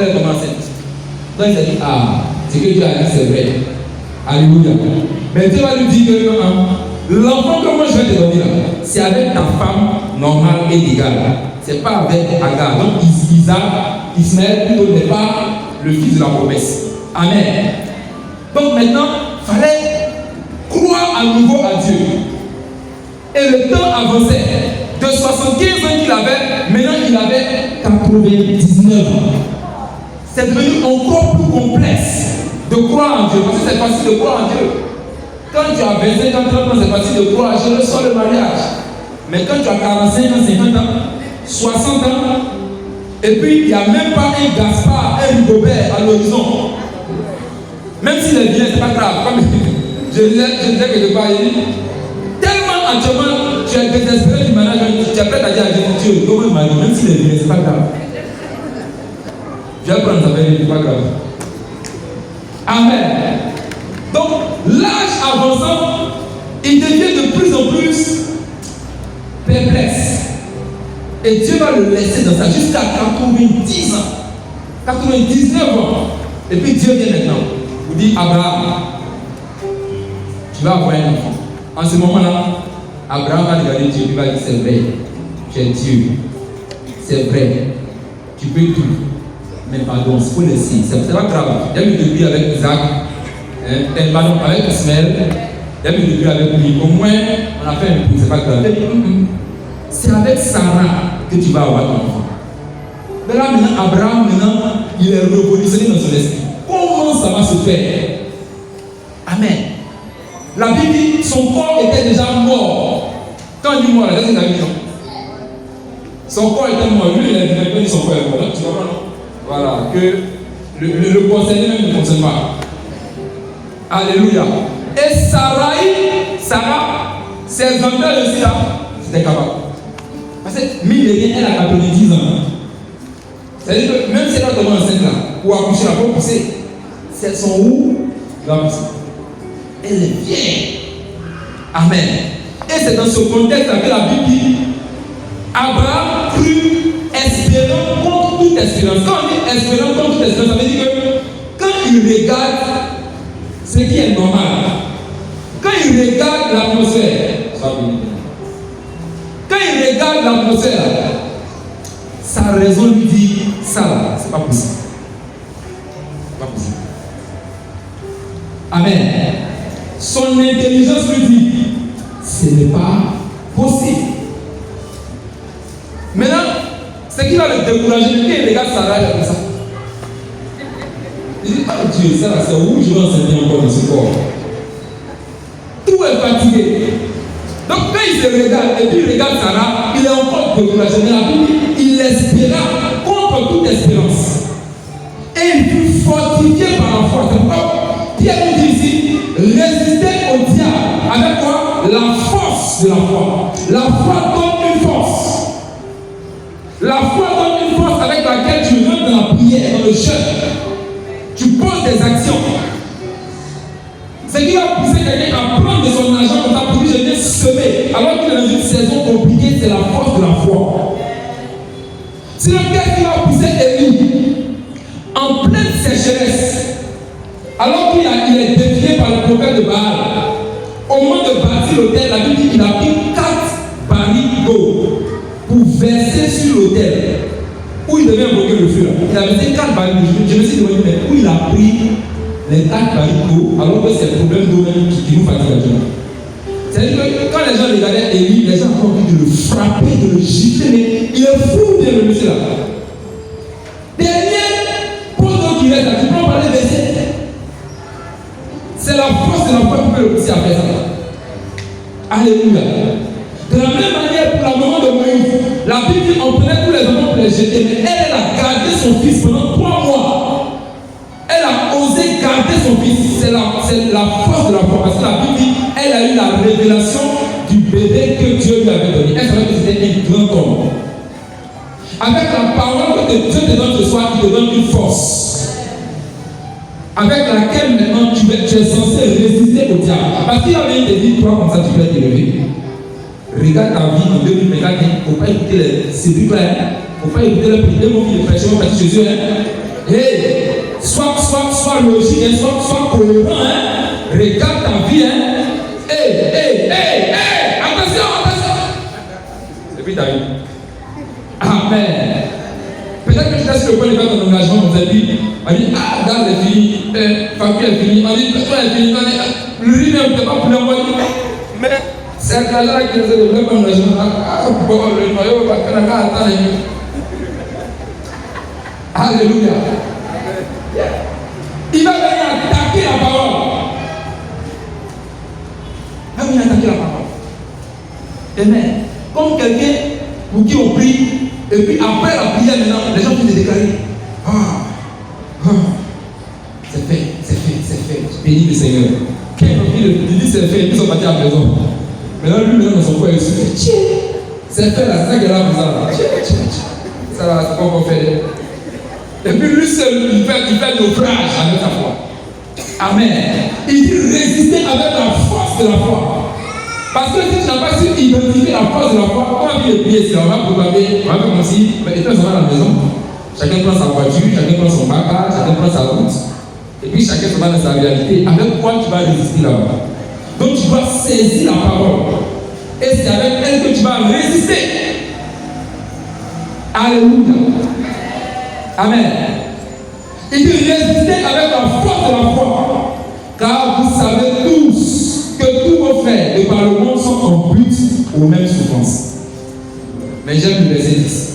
elle est tombée enceinte. Donc il s'est dit, ah, ce que Dieu a dit, c'est vrai. Alléluia. Mais Dieu va lui dire que l'enfant que moi je vais te donner là, c'est avec ta femme normale et légale. C'est pas avec Agar. Donc Ismaël plutôt n'est pas le fils de la promesse. Amen. Donc maintenant, il fallait croire à nouveau à Dieu. Et le temps avançait. De 75 ans qu'il avait, maintenant il avait 99 ans. C'est devenu encore plus complexe de croire en Dieu. Parce que c'est facile de croire en Dieu. Quand tu as 25 ans, 30 ans, c'est facile de croire. Je reçois le mariage. Mais quand tu as 45 ans, 50 ans, 60 ans, et puis il n'y a même pas un Gaspard, un Rigobert à l'horizon. Même s'il est bien, c'est pas grave. Comme je disais quelque part, tellement actuellement, tu es désespéré du mariage, tu es prêt à dire à Dieu, comment me marier, même s'il est bien, c'est pas grave. Je vais prendre sa veille, c'est pas grave. Amen. Donc, l'âge avançant, il devient de plus en plus perplexe. Et Dieu va le laisser dans ça jusqu'à 90 ans, 99 ans. Et puis Dieu vient maintenant, vous dit Abraham, tu vas avoir un enfant. En ce moment-là, Abraham va regarder Dieu, il va dire c'est vrai, tu es Dieu, c'est vrai, tu peux tout. Mais pardon, il faut laisser, c'est pas grave. Il y a eu depuis avec Isaac, pardon, avec Ismaël, il y a eu depuis avec lui. Au moins, on a fait un coup, c'est pas grave. C'est avec Sarah que tu vas avoir ton enfant. Mais là, maintenant, Abraham, il est révolutionné dans son esprit. Comment ça va se faire? Amen. La Bible dit son corps était déjà mort. Quand il dit mort, c'est la vie. Son corps était mort. Lui, il a dit son corps est mort. Tu comprends, non? Voilà, que le concerné même ne fonctionne pas. Alléluia. Et Sarah, ses enfants aussi là, c'était capable. Parce que mine de rien, elle a 90 ans. C'est-à-dire que même si elle a tombé enceinte là, ou accoucher là, pour pousser, c'est son où va pousser. Elle est vieille. Amen. Et c'est dans ce contexte-là que la Bible dit Abraham crut espérant contre toute espérance. Quand on dit espérant contre toute espérance, ça veut dire que quand il regarde ce qui est normal, quand il regarde l'atmosphère, quand il regarde l'atmosphère, sa raison lui dit ça là, c'est pas possible. C'est pas possible. Amen. Son intelligence lui dit ce n'est pas possible. Maintenant, ce qui va le décourager, il regarde Sarah comme ça. Il dit, oh Dieu, ça là, c'est où je vais enseigner encore dans ce corps. Tout est fatigué. Donc quand il se regarde et puis il regarde Sarah, il est encore découragé. Mais la Bible dit, il espéra contre toute espérance. Et il fut fortifié par la foi. C'est pourquoi Pierre nous dit ici, résister au diable. Avec quoi? La force de la foi. La foi donne une force. La foi donne une force avec laquelle tu rentres dans la prière, dans le jeûne. Tu poses des actions. Ce qui va pousser quelqu'un à prendre de son argent comme ça pour lui, je viens semer. Alors qu'il est dans une saison compliquée, c'est la force de la foi. C'est le gars qui va pousser Élie en pleine sécheresse. Alors qu'il est défié par le prophète de Baal. Au moment de bâtir l'autel, la Bible dit qu'il a pris 4 barils d'eau pour verser sur l'autel où il devait invoquer le feu. Il a versé 4 barils d'eau. Je me suis demandé, mais où il a pris les 4 barils d'eau alors que c'est le problème d'eau même qui nous fatigue actuellement. C'est-à-dire que quand les gens regardaient Élie, les gens ont envie de le frapper, de le gifler, mais il est fou bien le monsieur là. Dernier pot d'eau qui reste là, tu peux en parler verset. C'est la force de la foi qui peut le pousser à faire ça. Alléluia. De la même manière, pour la maman de Moïse, la Bible dit on prenait tous les enfants pour les jeter, mais elle a gardé son fils pendant 3 mois. Elle a osé garder son fils. C'est la force de la foi. Parce que la Bible dit elle a eu la révélation du bébé que Dieu lui avait donné. Elle savait que c'était un grand homme. Avec la parole que Dieu te donne ce soir, il te donne une force. Avec laquelle maintenant tu es censé résister au diable. Parce qu'il avait te dit, toi comme ça tu peux t'élever. Regarde ta vie en 2024, il ne faut pas écouter ces trucs-là. Il ne faut pas écouter le prière, mon fils de prêcher, mon petit Jésus. Hey, sois logique, sois cohérent. Regarde ta vie. Hey, attention. Et puis ta vie. Amen. Peut-être que tu laisses le point de faire ton engagement, on t'a dit, gaz est fini, facture est fini, on dit, pétrole est fini, le riz même, tu n'es pas pour l'envoyer. Mais c'est là qui nous a donné un engagement. Le noyau va attendre. Alléluia. Il va venir attaquer la parole. Il va venir attaquer la parole. Amen. Comme quelqu'un pour qui on prie, et puis après la prière, maintenant, les gens vont se déclarer. C'est fait. Bénis le Seigneur. Quand il dit c'est fait, ils sont partis à la maison. Maintenant, lui, dans son coin, il se fait. C'est fait là, c'est ça qu'il a besoin. Ça là, c'est pas encore fait. Et puis lui seul, il fait naufrage avec sa foi. Amen. Il dit résister avec la force de la foi. Parce que si tu n'as pas su identifier la force de la foi, comment on va prier, on va proclamer, on va faire comme si, mais étant à la maison, chacun prend sa voiture, chacun prend son bagage, chacun prend sa route, et puis chacun se va dans sa réalité. Avec quoi tu vas résister là-bas? Donc tu dois saisir la parole. Et c'est avec elle que tu vas résister. Alléluia. Amen. Il dit résister avec la force de la foi. Car vous savez tous que tous vos frères de par le monde sont en but aux mêmes souffrances. Mais j'aime le verset 10.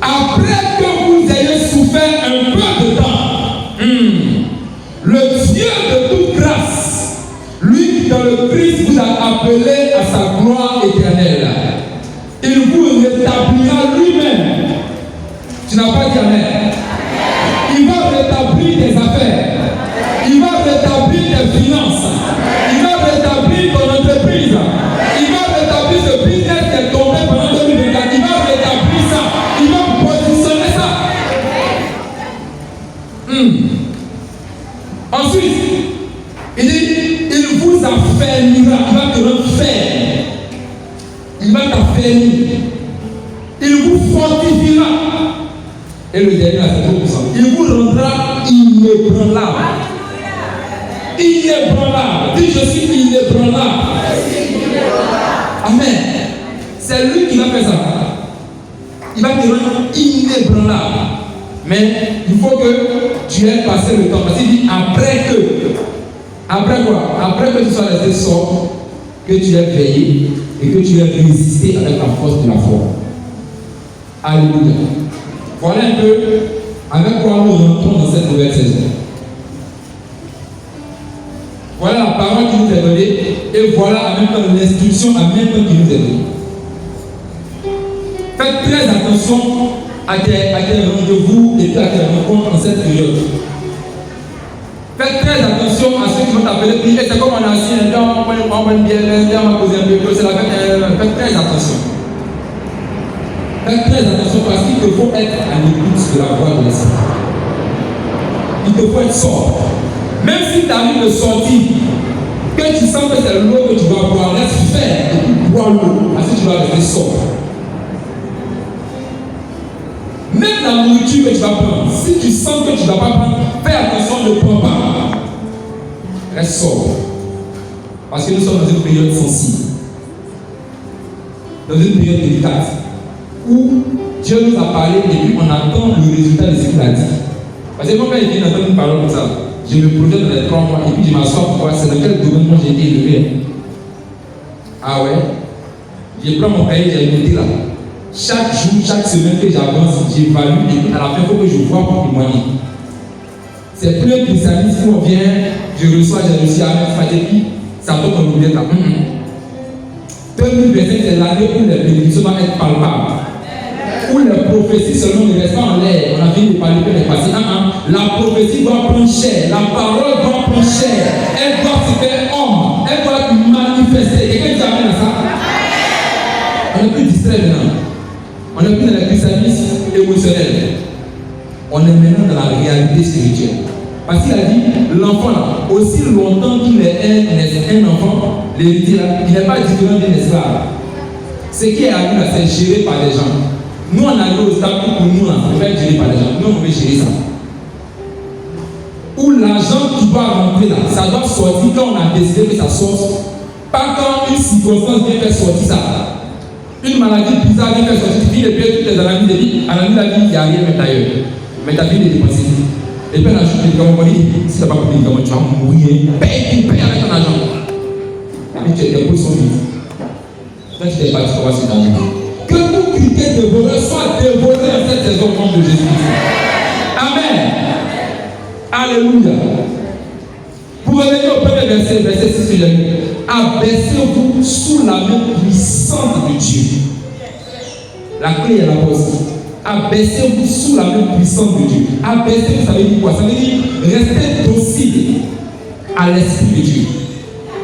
Après que vous ayez souffert un peu de temps, le Dieu de toute grâce, lui qui dans le Christ vous a appelé à sa gloire éternelle, il vous rétablira lui-même. Tu n'as pas dit amen. Il va rétablir tes affaires. Il va rétablir tes finances. Il va rétablir ton entreprise. Il va rétablir ce business qui est tombé pendant 2024. Il va rétablir ça. Il va positionner ça. Ensuite, il dit, il vous affermira. Il va te rendre ferme. Il va t'affermir. Il vous fortifiera. Et le dernier, c'est 2%. Il vous rendra inébranlable. Inébranlable. Dis, je suis inébranlable. Amen. C'est lui qui va faire ça. Il va te rendre inébranlable. Mais il faut que tu aies passé le temps. Parce qu'il dit après que. Après quoi? Après que tu sois resté sort, que tu aies veillé et que tu aies résisté avec la force de la foi. Alléluia. Voilà un peu avec quoi nous rentrons dans cette nouvelle saison. Voilà la parole qui nous est donnée et voilà en même temps l'instruction en même temps qui nous est donnée. Faites très attention à tes rendez-vous et à tes rencontres en cette période. Faites très attention à ceux qui vont t'appeler puis c'est comme on a assis un temps, on va bien, on va poser un peu, c'est la fête. Faites très attention. Faites très attention parce qu'il te faut être à l'écoute de la voix de l'esprit. Il te faut être sort. Même si tu arrives de sortir, que tu sens que c'est l'eau que tu dois boire, reste ferme et puis bois l'eau. Parce que tu dois rester sort. Même la nourriture que tu vas prendre, si tu sens que tu ne dois pas prendre, fais attention, ne prends pas. Reste sort. Parce que nous sommes dans une période sensible. Dans une période délicate. Où Dieu nous a parlé et puis on attend le résultat de ce qu'il a dit. Parce que moi, quand il vient d'entendre une parole comme ça, je me projette dans les 3 mois et puis je m'assois pour voir c'est dans quel domaine moi j'ai été élevé. Ah ouais? Je prends mon cahier, j'ai noté là. Chaque jour, chaque semaine que j'avance, j'évalue et puis à la fin, il faut que je vois pour témoigner. C'est plus un spécialiste où on vient, je reçois, j'ai reçu à mettre Fadépi, ça tombe dans l'oubliette là. 2025, c'est l'année où les bénédictions vont être palpables. Où les prophéties seulement ne restent pas en l'air. On a fini de parler de les passés. La prophétie doit prendre chair. La parole doit prendre chair. Elle doit se faire homme. Elle doit manifester. Quelqu'un dit amen à ça? On n'est plus distrait maintenant. On n'est plus dans le christianisme émotionnel. On est maintenant dans la réalité spirituelle. Parce qu'il a dit, l'enfant là, aussi longtemps qu'il est un enfant, l'héritier là, il n'est pas différent d'un esclave. Ce qui est à lui là, c'est géré par des gens. Nous, on arrive au stade où pour nous, on ne peut pas être géré par les gens. Nous, on veut gérer ça. Où l'argent qui doit rentrer là, ça doit sortir quand on a décidé que ça sorte. Pas quand une circonstance vient faire sortir ça. Une maladie bizarre vient faire sortir. Tu finis de payer toutes les analyses de vie. Analyse de la vie, il n'y a rien à mettre ailleurs. Mais tu as fini de dépenser. Et puis, on a chuté comme on dit, si tu n'as pas pris le tu vas mourir. Paye avec ton argent. Et tu es dépôt son vie. Quand tu t'es parti, tu vas se donner. Que tout critère de voleur soit dévoré dans cette saison au nom de Jésus-Christ. Amen. Alléluia. Pour revenir au premier verset, verset 6 que j'ai lu. Abaissez-vous sous la main puissante de Dieu. La clé est la pause. Abaissez-vous sous la main puissante de Dieu. Abaissez-vous, ça veut dire quoi? Ça veut dire restez docile à l'Esprit de Dieu.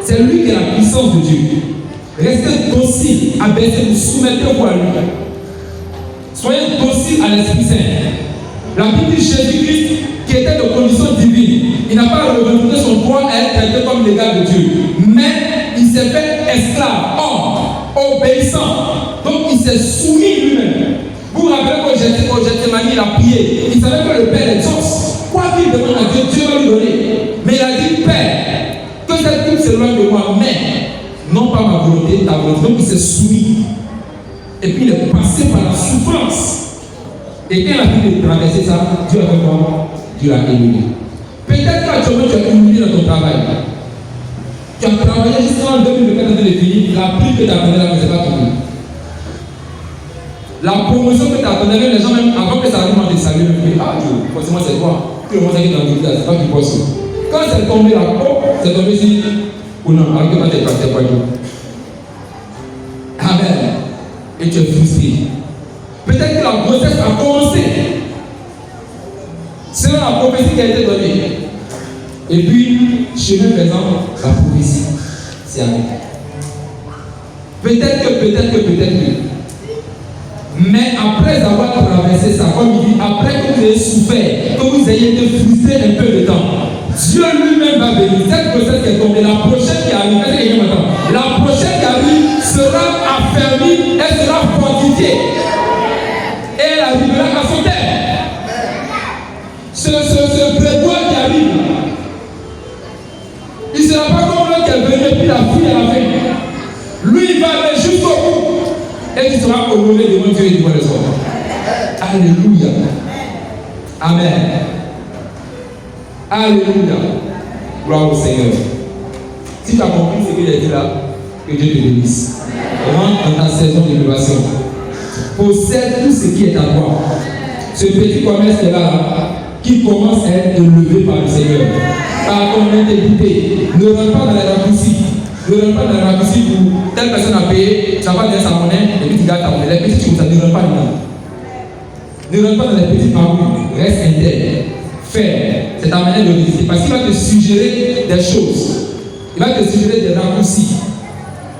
C'est lui qui est la puissance de Dieu. Restez docile, abaissez-vous, soumettez-vous à lui. Soyez docile à l'Esprit Saint. La Bible dit Jésus-Christ, qui était de condition divine, il n'a pas revendiqué son droit à être traité comme l'égal de Dieu, mais il s'est fait esclave, homme, obéissant. Donc il s'est soumis lui-même. Vous vous rappelez qu'au Gethsémani, il a prié. Il savait que le Père exauce. Quoi qu'il demande à Dieu, Dieu va lui donner. Mais il a dit, Père, que cette coupe s'éloigne de moi, mais non pas ma volonté, ta volonté. Donc il s'est soumis. Et puis il est passé par la souffrance. Et quand il a pu traverser ça, Dieu a fait quoi? Dieu l'a éliminé. Peut-être qu'actuellement tu as humilié dans ton travail. Tu as travaillé jusqu'en 2024 de finir, la pluie que tu attendais là, mais ce n'est pas tombé. La promotion que tu attendais, les gens même avant que ça arrive, on te salue, ah Dieu, forcément c'est toi. Tout le monde sait que dans le village, c'est toi qui penses. Quand c'est tombé là, c'est tombé ici. Ou non, alors que toi tu es parti par Dieu. Amen. Et tu es frustré. Peut-être que la grossesse a commencé. C'est la prophétie qui a été donnée. Et puis, chemin faisant, la prophétie s'est arrêtée. Peut-être que. Mais après avoir traversé ça, comme il dit, après que vous ayez souffert, que vous ayez été frustré un peu de temps, Dieu lui-même va venir. Cette grossesse qui est tombée, la prochaine qui arrive, la prochaine qui arrive sera affermie, elle sera fortifiée. Et elle arrivera à son terme. Ce prévoir qui arrive, il ne sera pas comme l'autre qui est venu et puis la fille à la fin. Lui, il va aller jusqu'au bout. Et tu seras honoré devant Dieu et devant les hommes. Alléluia. Amen. Alléluia. Gloire au Seigneur. Si tu as compris ce que j'ai dit là, que Dieu te bénisse. Rentre dans ta saison d'élévation. Possède tout ce qui est à toi. Ce petit commerce là, qui commence à être élevé par le Seigneur. Par ton intégrité. Ne rentre pas dans les raccourcis. Ne rentre pas dans les raccourcis où telle personne a payé, ça va donner sa monnaie, et puis tu gardes ta monnaie. Les petits choses, ça ne rentre pas dedans. Ne rentre pas dans les petits parcours. Reste intègre. Fais. C'est ta manière de résister. Parce qu'il va te suggérer des choses. Il va te suggérer des raccourcis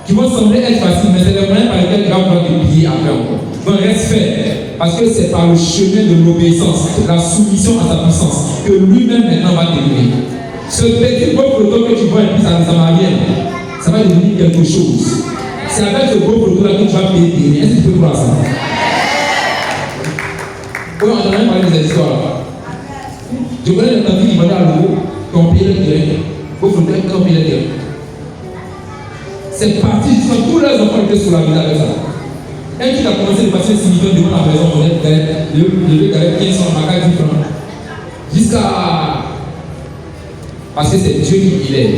qui vont sembler être faciles, mais c'est le moyen par lequel tu vas pouvoir te plier après encore. Donc reste fait, parce que c'est par le chemin de l'obéissance, la soumission à sa puissance, que lui-même maintenant va t'élever. Ce petit beau photo que tu vois et puis ça ne va rien, ça va devenir quelque chose. C'est avec ce beau photo-là que tu vas payer tes liens. Est-ce que tu peux croire ça? Oui, on a même parlé des histoires. Je connais des familles qui vont à l'eau, qui ont payé le terrain. Beau photo, qui ont payé le terrain. C'est parti, tous les enfants étaient sur la vie avec ça. Et tu as commencé de passer 6 millions devant la maison, on devait gagner 15 ans, 10 francs. Jusqu'à. Parce que c'est Dieu qui élève.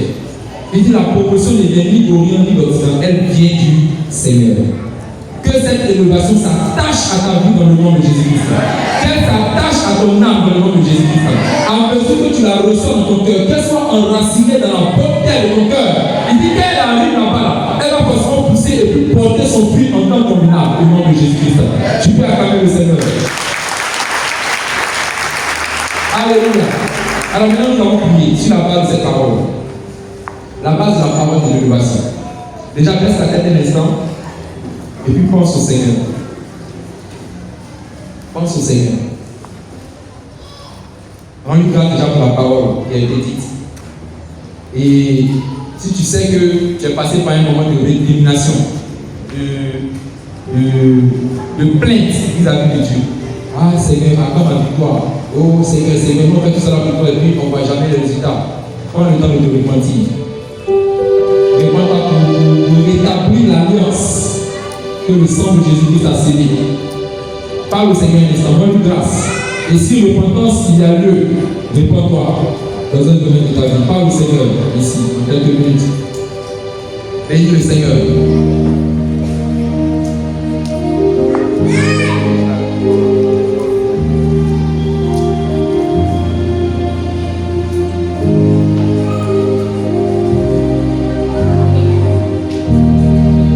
Il dit la proportion ne vient ni d'Orient ni d'Occident, elle vient du Seigneur. Que cette élévation s'attache à ta vie dans le nom de Jésus-Christ. Qu'elle s'attache à ton âme dans le nom de Jésus-Christ. À mesure que tu la reçois dans ton cœur, qu'elle soit enracinée dans la bonne terre de ton cœur. Il dit qu'elle arrive là-bas, elle va forcément pousser et puis porter son fruit en tant qu'homme au nom de Jésus-Christ. Tu peux acclamer le Seigneur. Alléluia. Alors maintenant, nous allons prier sur la base de cette parole. La base de la parole de l'élévation. Déjà, baisse la tête un instant. Et puis pense au Seigneur. Pense au Seigneur. Rends-lui grâce déjà pour la parole qui a été dite. Et si tu sais que tu es passé par un moment de récrimination, de plainte vis-à-vis de Dieu. Ah Seigneur, accorde ma victoire. Oh Seigneur, Seigneur, nous on fait tout ça la victoire et puis on ne voit jamais les résultats. Prends le temps de te repentir. Réponds-toi pour rétablir l'alliance que le sang de Jésus-Christ a scellée. Parle au Seigneur un instant, rends-lui grâce. Et si repentance il y a lieu, réponds-toi dans un domaine de ta vie. Parle au Seigneur ici, en quelques minutes. Bénis le Seigneur.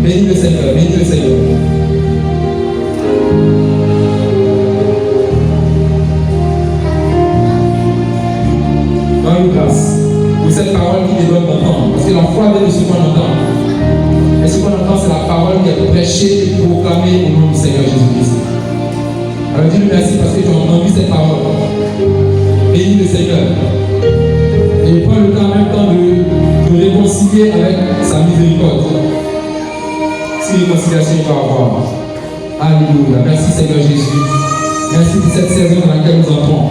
Bénis le Seigneur, bénis le Seigneur. Rends-lui grâce pour cette parole qui te donne d'entendre. Parce que la foi vient de ce qu'on entend. Et ce qu'on entend, c'est la parole qui est prêchée et proclamée au nom du Seigneur Jésus-Christ. Alors dis-lui merci parce que tu as entendu cette parole. Bénis le Seigneur. Et prends le temps en même temps de réconcilier avec sa miséricorde. Si réconciliation il va avoir. Alléluia. Merci Seigneur Jésus. Merci pour cette saison dans laquelle nous entrons.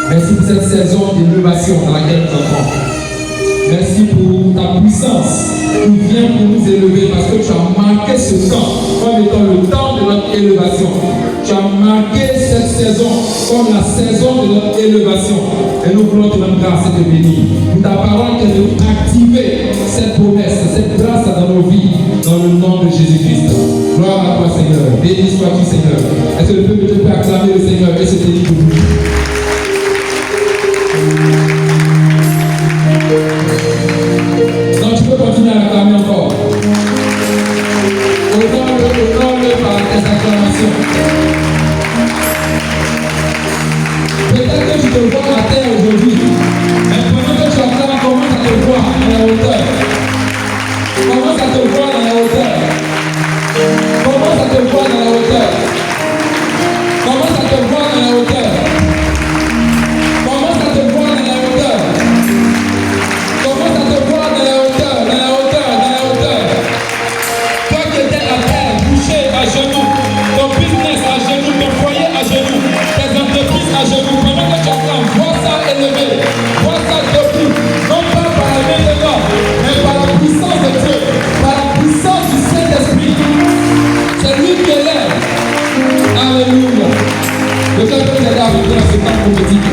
Merci pour cette saison d'élévation dans laquelle nous entrons. Merci pour ta puissance qui vient pour nous élever parce que tu as marqué ce temps comme étant le temps de notre élévation. Tu as marqué cette saison comme la saison de notre élévation. Et nous voulons te rendre grâce et te bénir. Pour ta parole qui est de activer cette promesse, cette grâce dans nos vies, dans le nom de Jésus-Christ. Gloire à toi Seigneur. Béni sois-tu Seigneur. Est-ce que le peuple peut acclamer le Seigneur et se bénir pour nous? Donc tu peux continuer à acclamer encore. Honore-le par tes acclamations. Peut-être que tu te vois à terre aujourd'hui, mais pendant que tu acclames, commence à te voir dans la hauteur. Commence à te voir dans la hauteur. Commence à te voir dans la hauteur. Commence à te voir dans la hauteur. Commence à te voir dans la hauteur. Commence à te voir dans la hauteur, dans la hauteur, dans la hauteur. Toi qui étais à terre, couché à genoux, ton business à genoux, ton foyer à genoux, tes entreprises à genoux, pendant que tu acclames, vois ça élevé, vois ça debout, non pas par la main de l'homme, mais par la puissance de Dieu, par la puissance du Saint-Esprit. C'est lui qui élève. Alléluia. Le cœur peut t'aider à venir à ce temps prophétique.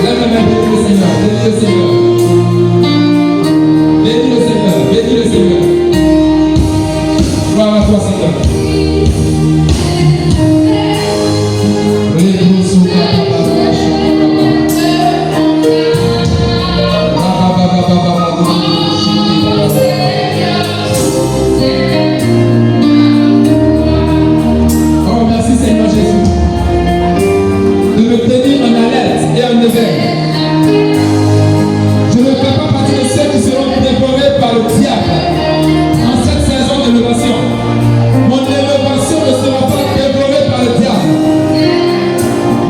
Lève la main, bénis le Seigneur, bénis le Seigneur. Bénis le Seigneur, bénis le Seigneur. Gloire à toi, Seigneur. Oh, merci Seigneur Jésus de me tenir en alerte et en éveil. Je ne fais pas partie de ceux qui seront dévorés par le diable en cette saison d'élévation. Mon élévation ne sera pas dévorée par le diable.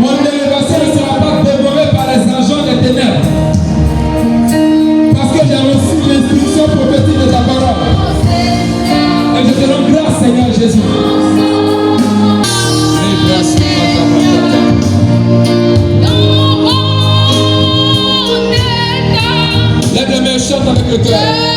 Mon élévation ne sera pas dévorée par les agents des ténèbres. Parce que j'ai reçu l'instruction prophétique de ta parole. Et je te rends grâce, Seigneur Jésus. Lève les mains, chante avec le cœur.